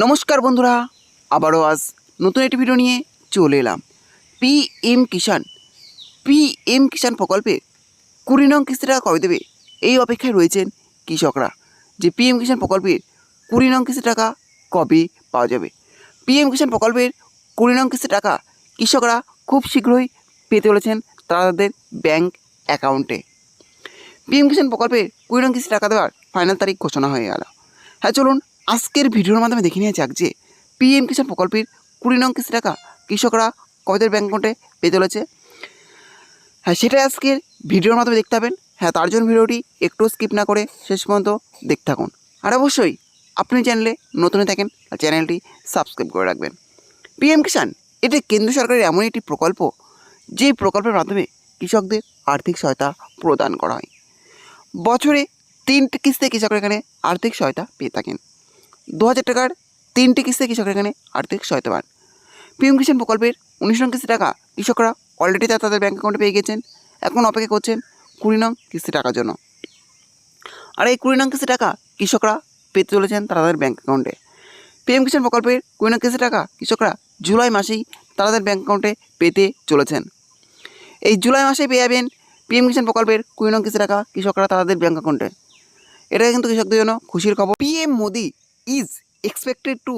নমস্কার বন্ধুরা, আবারও আজ নতুন একটি ভিডিও নিয়ে চলে এলাম। পিএম কিষাণ প্রকল্পে 20 নং কিস্তি টাকা কবে দেবে এই অপেক্ষায় রয়েছেন কৃষকরা। যে পিএম কিষাণ প্রকল্পের 20 নং কিস্তি টাকা কবে পাওয়া যাবে। পিএম কিষাণ প্রকল্পের 20 নং কিস্তি টাকা কৃষকরা খুব শীঘ্রই পেতে চলেছেন তাদের ব্যাংক অ্যাকাউন্টে। পিএম কিষাণ প্রকল্পের 20 নং কিস্তি টাকা দেওয়ার ফাইনাল তারিখ ঘোষণা হয়ে গেল। হ্যাঁ, চলুন আজকের ভিডিওর মাধ্যমে দেখে নিয়ে যাক যে পিএম কিষাণ প্রকল্পের 20 নং কিস্তি টাকা কৃষকরা কবে ব্যাংক অ্যাকাউন্টে পেতে চলেছে। হ্যাঁ, সেটাই আজকের ভিডিওর মাধ্যমে দেখতে পাবেন। হ্যাঁ, তার জন্য ভিডিওটি একটু স্কিপ না করে শেষ পর্যন্ত দেখতে থাকুন। আর অবশ্যই আপনি চ্যানেলে নতুন থাকেন আর চ্যানেলটি সাবস্ক্রাইব করে রাখবেন। পিএম কিষাণ এটি কেন্দ্র সরকারের এমন একটি প্রকল্প, যে প্রকল্পের মাধ্যমে কৃষকদের আর্থিক সহায়তা প্রদান করা হয়। বছরে 3টি কিস্তিতে কৃষকরা এখানে আর্থিক সহায়তা পেয়ে থাকেন। 2000 টাকার 3টি কিস্তিতে কৃষকরা এখানে আর্থিক সহায়তা পান। পিএম কিষাণ প্রকল্পের 19 নং কিস্তি টাকা কৃষকরা অলরেডি তাদের ব্যাঙ্ক অ্যাকাউন্টে পেয়ে গেছেন। এখন অপেক্ষা করছেন 20 নং কিস্তি টাকার জন্য। আর এই 20 নং কিস্তি টাকা কৃষকরা পেতে চলেছেন তাদের ব্যাঙ্ক অ্যাকাউন্টে। পিএম কিষাণ প্রকল্পের 20 নং কিস্তি টাকা কৃষকরা জুলাই মাসেই তাদের ব্যাঙ্ক অ্যাকাউন্টে পেতে চলেছেন। এই জুলাই মাসেই পেয়ে যাবেন পিএম কিষাণ প্রকল্পের 20 নং কিস্তি টাকা কৃষকরা তাদের ব্যাঙ্ক অ্যাকাউন্টে। এটা কিন্তু কৃষকদের জন্য খুশির খবর। PM Modi is expected to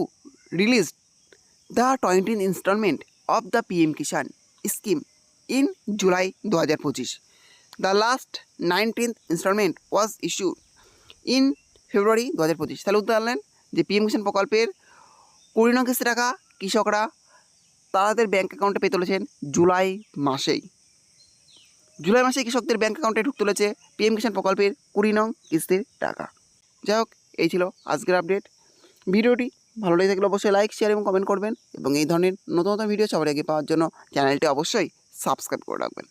release the 20th installment of the PM Kishan scheme in July 2025. The last 19th installment was issued in February 2025. তাহলে উত্তর জানলেন যে পিএম কিষাণ প্রকল্পের 20 নং কিস্তি টাকা কৃষকরা তাদের ব্যাঙ্ক অ্যাকাউন্টে পেতে চলেছেন জুলাই মাসেই। জুলাই মাসে কৃষকদের ব্যাঙ্ক অ্যাকাউন্টে ঢুকতে চলেছে পিএম কিষাণ প্রকল্পের 20 নং কিস্তির টাকা। যাই হোক, এই ছিল আজকের আপডেট। ভিডিওটি ভালো লেগে থাকলে অবশ্যই লাইক, শেয়ার এবং কমেন্ট করবেন এবং এই ধরনের নতুন নতুন ভিডিও সবার আগে পাওয়ার জন্য চ্যানেলটি অবশ্যই সাবস্ক্রাইব করে রাখবেন।